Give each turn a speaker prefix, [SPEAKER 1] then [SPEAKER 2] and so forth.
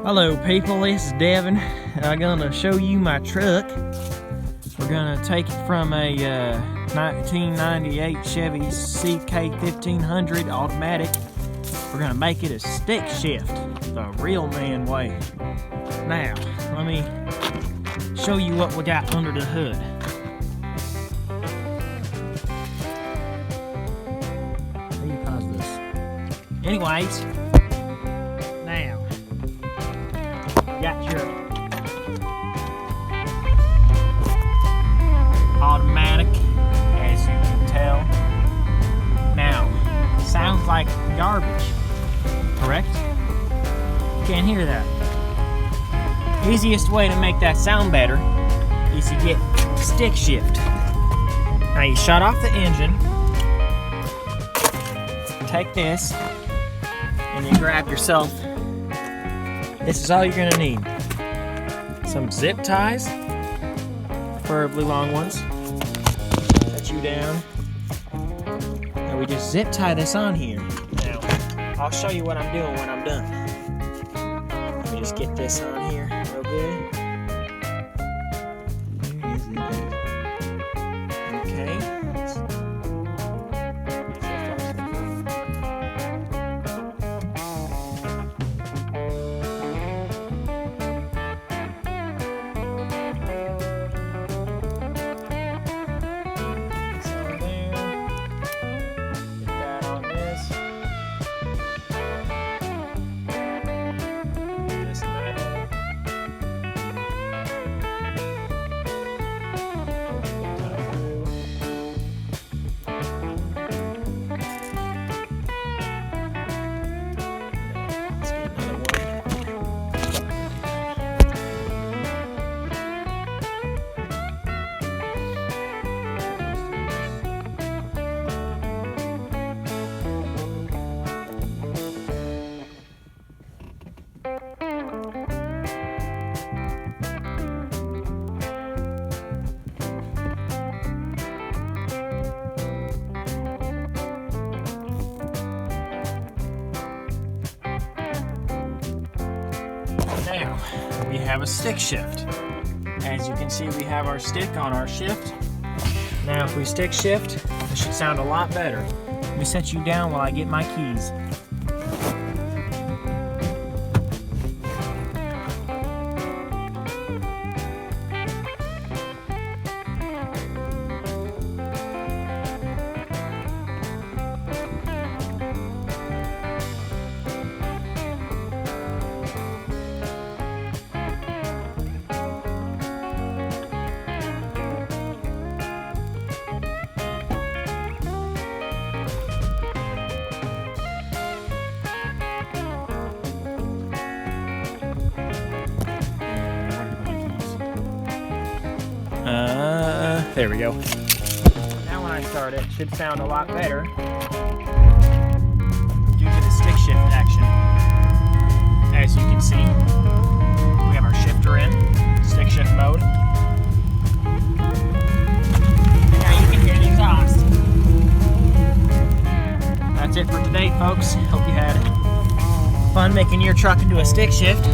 [SPEAKER 1] Hello people, this is Devin. I'm gonna show you my truck. We're gonna take it from a 1998 Chevy CK1500 automatic. We're gonna make it a stick shift, the real man way. Now, let me show you what we got under the hood. Let me pause this. Anyways, now, got your automatic, as you can tell. Now, sounds like garbage, correct? Can't hear that. Easiest way to make that sound better is to get stick shift. Now you shut off the engine, take this, and you grab yourself. This is all you're gonna need. Some zip ties, preferably long ones. Set you down. And we just zip tie this on here. Now, I'll show you what I'm doing when I'm done. Let me just get this on here real good. Where is it at? Okay. Now, we have a stick shift. As you can see, we have our stick on our shift. Now, if we stick shift, it should sound a lot better. Let me set you down while I get my keys. There we go. Now when I start it should sound a lot better due to the stick shift action. As you can see, we have our shifter in, stick shift mode. And now you can hear the exhaust. That's it for today, folks. Hope you had fun making your truck into a stick shift.